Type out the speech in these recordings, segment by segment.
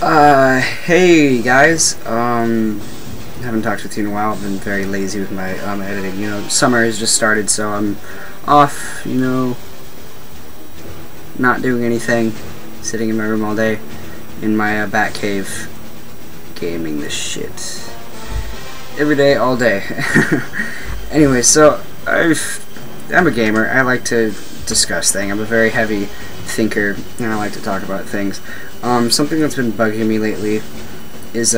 Hey guys, haven't talked with you in a while. I've been very lazy with my editing. You know, summer has just started, so I'm off, you know, not doing anything, sitting in my room all day, in my bat cave, gaming this shit. Every day, all day. Anyway, so, I'm a gamer. I like to discuss things. I'm a very heavy thinker, and I like to talk about things. Something that's been bugging me lately is,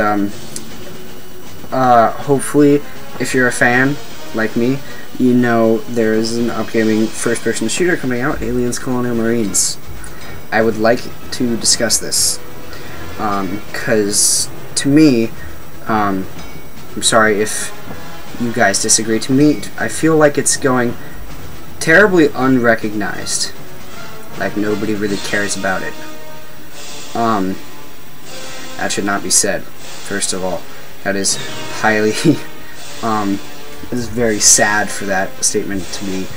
hopefully, if you're a fan, like me, you know there is an upcoming first-person shooter coming out, Aliens Colonial Marines. I would like to discuss this, because, to me, I'm sorry if you guys disagree, to me, I feel like it's going terribly unrecognized. Like, nobody really cares about it. That should not be said, first of all. That is highly, it is very sad for that statement to be,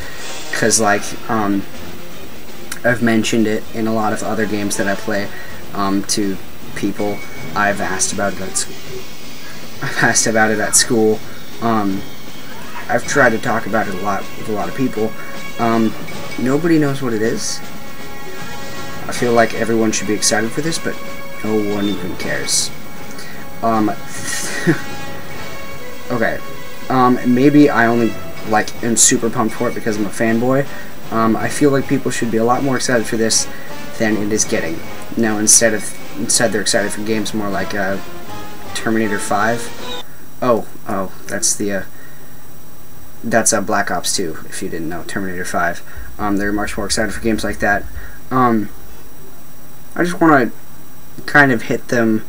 because, like, I've mentioned it in a lot of other games that I play, to people. I've asked about it at school. I've tried to talk about it a lot with a lot of people. Nobody knows what it is. I feel like everyone should be excited for this, but no one even cares. Okay. Maybe I only, like, am super pumped for it because I'm a fanboy. I feel like people should be a lot more excited for this than it is getting. Now, instead they're excited for games more like, Terminator 5. Oh, that's the, that's Black Ops 2, if you didn't know, Terminator 5. They're much more excited for games like that. I just want to kind of hit them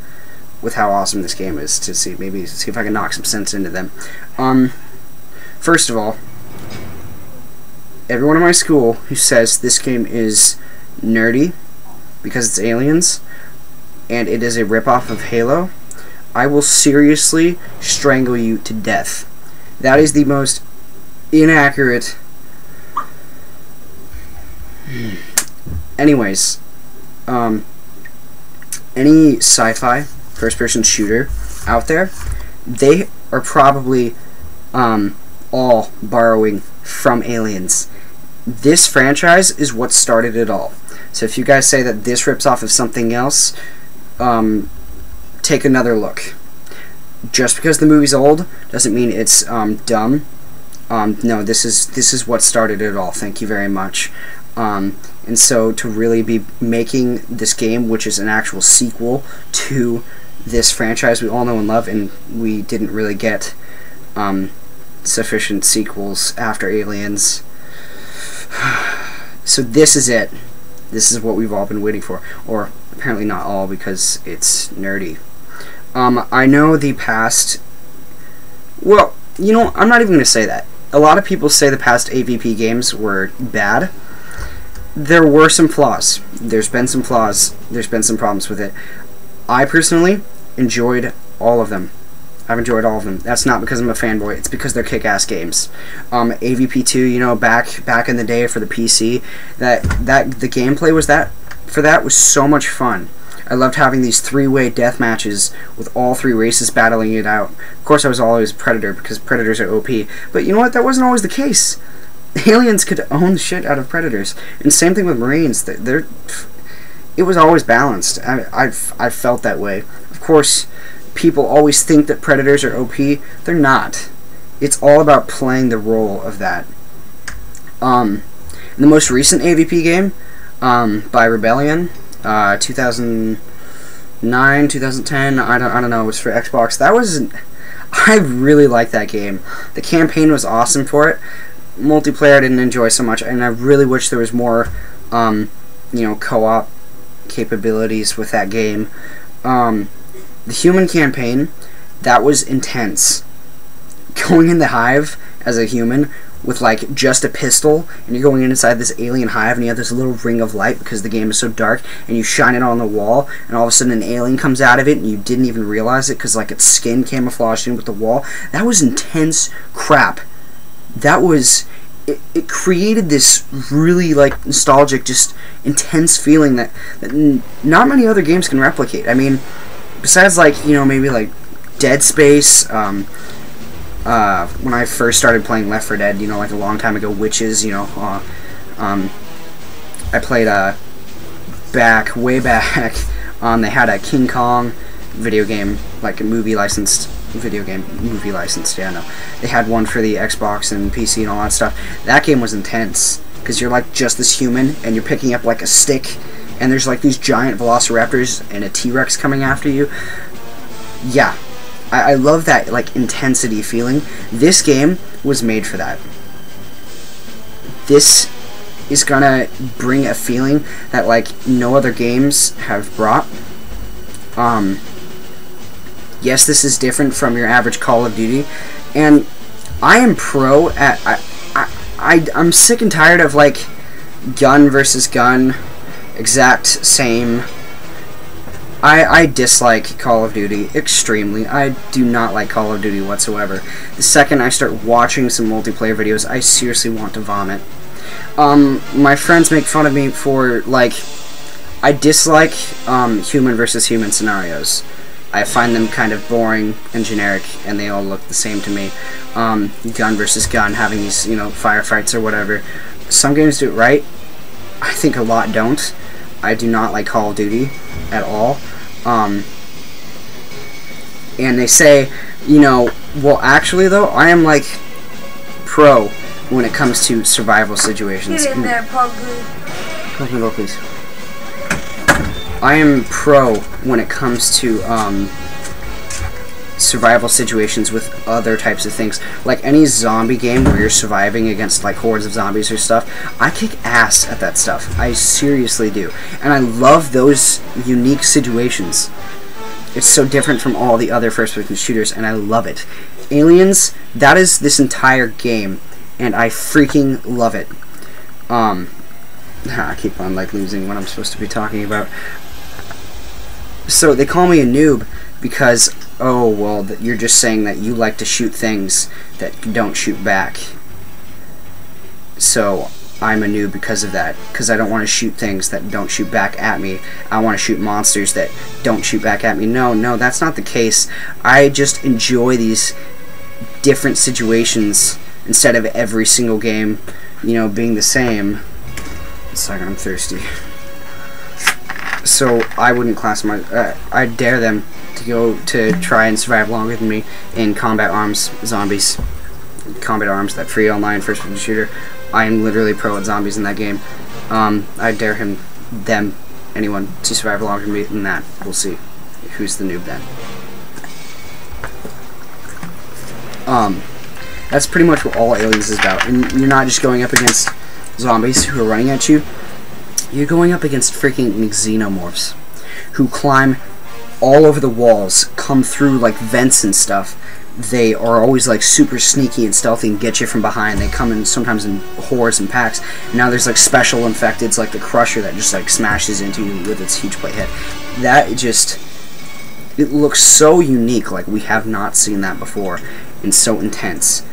with how awesome this game is to see if I can knock some sense into them. First of all, everyone in my school who says this game is nerdy because it's aliens and it is a ripoff of Halo, I will seriously strangle you to death. That is the most inaccurate. Anyways, any sci-fi first-person shooter out there, they are probably all borrowing from Aliens. This franchise is what started it all. So if you guys say that this rips off of something else, take another look. Just because the movie's old doesn't mean it's dumb. No, this is what started it all. Thank you very much. And so to really be making this game, which is an actual sequel to this franchise we all know and love, and we didn't really get sufficient sequels after Aliens. So this is it. This is what we've all been waiting for. Or apparently not all, because it's nerdy. I know the past... Well, you know, I'm not even going to say that. A lot of people say the past AVP games were bad. There were some flaws. There's been some flaws. There's been some problems with it. I personally enjoyed all of them. I've enjoyed all of them. That's not because I'm a fanboy. It's because they're kick-ass games. AVP 2, you know, back in the day for the PC, the gameplay was so much fun. I loved having these three-way death matches with all three races battling it out. Of course, I was always Predator because Predators are OP. But you know what? That wasn't always the case. Aliens could own the shit out of Predators, and same thing with Marines. It was always balanced. I've felt that way. Of course, people always think that Predators are OP. They're not. It's all about playing the role of that. In the most recent AVP game, by Rebellion, 2009, 2010. I don't know. It was for Xbox. I really liked that game. The campaign was awesome for it. Multiplayer I didn't enjoy so much, and I really wish there was more, you know, co-op capabilities with that game. The human campaign, that was intense. Going in the hive as a human with, like, just a pistol, and you're going inside this alien hive, and you have this little ring of light because the game is so dark, and you shine it on the wall, and all of a sudden an alien comes out of it, and you didn't even realize it because, like, its skin camouflaged in with the wall. That was intense crap. That was... It created this really, like, nostalgic, just intense feeling that not many other games can replicate. I mean, besides, like, you know, maybe like Dead Space, when I first started playing Left 4 Dead, you know, like a long time ago, Witches, you know, I played way back, they had a King Kong video game, like a movie licensed, yeah, no. They had one for the Xbox and PC and all that stuff. That game was intense, because you're like just this human, and you're picking up like a stick, and there's like these giant velociraptors and a T-Rex coming after you. Yeah, I love that like intensity feeling. This game was made for that. This is gonna bring a feeling that like no other games have brought. Yes, this is different from your average Call of Duty, and I am pro at I'm sick and tired of like gun versus gun, exact same. I dislike Call of Duty extremely. I do not like Call of Duty whatsoever. The second I start watching some multiplayer videos, I seriously want to vomit. My friends make fun of me for, like, I dislike human versus human scenarios. I find them kind of boring and generic, and they all look the same to me. Gun versus gun, having these, you know, firefights or whatever. Some games do it right. I think a lot don't. I do not like Call of Duty at all. And they say, you know, well, actually, though, I am, like, pro when it comes to survival situations. Get in there, Puggy. Let me go, please. I am pro when it comes to survival situations with other types of things. Like any zombie game where you're surviving against like hordes of zombies or stuff, I kick ass at that stuff. I seriously do. And I love those unique situations. It's so different from all the other first-person shooters, and I love it. Aliens, that is this entire game, and I freaking love it. I keep on like losing what I'm supposed to be talking about. So they call me a noob because, oh, well, you're just saying that you like to shoot things that don't shoot back. So I'm a noob because of that, because I don't want to shoot things that don't shoot back at me. I want to shoot monsters that don't shoot back at me. No, that's not the case. I just enjoy these different situations instead of every single game, you know, being the same. A second, I'm thirsty. So I wouldn't class my. I dare them to go to try and survive longer than me in Combat Arms Zombies. Combat Arms, that free online first-person shooter. I am literally pro at zombies in that game. I dare anyone to survive longer than me than that. We'll see who's the noob then. That's pretty much what all Aliens is about. And you're not just going up against zombies who are running at you. You're going up against freaking xenomorphs who climb all over the walls, come through like vents and stuff. They are always like super sneaky and stealthy and get you from behind. They come in sometimes in hordes and packs. Now there's like special infecteds like the Crusher that just like smashes into you with its huge plate head. That just, it looks so unique, like we have not seen that before, and so intense.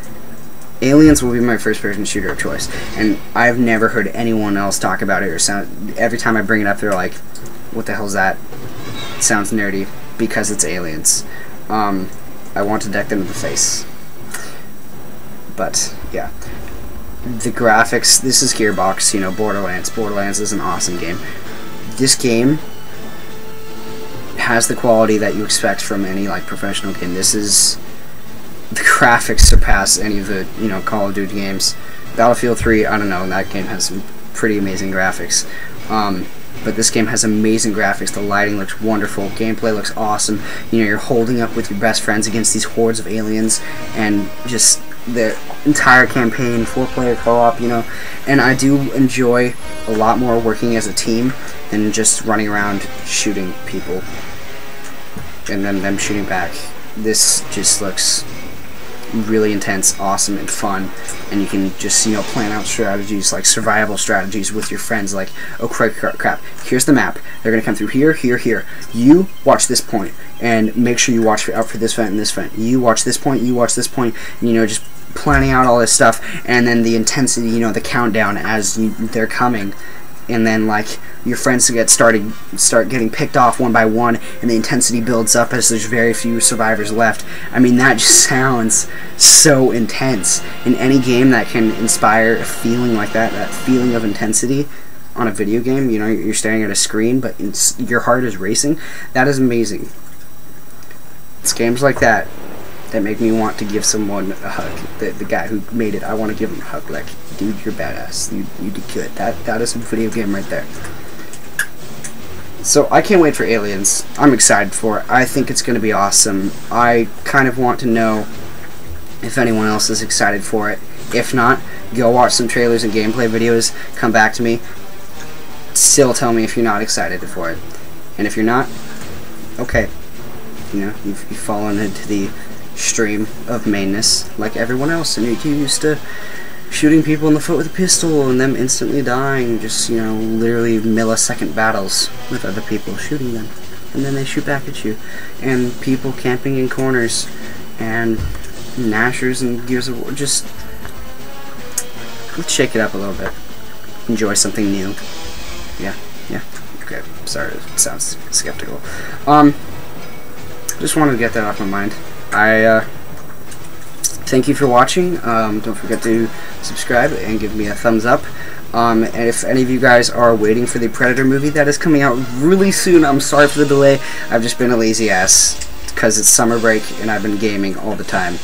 Aliens will be my first-person shooter of choice, and I've never heard anyone else talk about it or sound. Every time I bring it up, they're like, "What the hell's that?" It sounds nerdy because it's Aliens. I want to deck them in the face, but yeah, the graphics. This is Gearbox, you know, Borderlands. Borderlands is an awesome game. This game has the quality that you expect from any like professional game. This is. The graphics surpass any of the, you know, Call of Duty games. Battlefield 3, I don't know, that game has some pretty amazing graphics. But this game has amazing graphics. The lighting looks wonderful. Gameplay looks awesome. You know, you're holding up with your best friends against these hordes of aliens, and just the entire campaign, 4-player co-op, you know. And I do enjoy a lot more working as a team than just running around shooting people and then them shooting back. This just looks really intense, awesome, and fun, and you can just, you know, plan out strategies, like survival strategies with your friends, like, oh crap, here's the map, they're gonna come through here, here, you watch this point, and make sure you watch out for this vent and this vent, you watch this point, you watch this point, and, you know, just planning out all this stuff, and then the intensity, you know, the countdown as they're coming. and then like your friends start getting picked off one by one, and the intensity builds up as there's very few survivors left. I mean, that just sounds so intense. In any game that can inspire a feeling like that feeling of intensity on a video game, you know, you're staring at a screen, but your heart is racing. That is amazing. It's games like that that make me want to give someone a hug. The guy who made it, I want to give him a hug. Like, dude, you're badass. You did good. That is a video game right there. So I can't wait for Aliens. I'm excited for it. I think it's going to be awesome. I kind of want to know if anyone else is excited for it. If not, go watch some trailers and gameplay videos. Come back to me. Still tell me if you're not excited for it. And if you're not, okay. You know, you've fallen into the stream of mainness like everyone else, and you're used to shooting people in the foot with a pistol and them instantly dying, just, you know, literally millisecond battles with other people shooting them, and then they shoot back at you, and people camping in corners, and Nashers and Gears of War. Just let's shake it up a little bit, enjoy something new. Yeah, okay, sorry, it sounds skeptical. Just wanted to get that off my mind. I thank you for watching. Don't forget to subscribe and give me a thumbs up. And if any of you guys are waiting for the Predator movie, that is coming out really soon. I'm sorry for the delay. I've just been a lazy ass because it's summer break and I've been gaming all the time.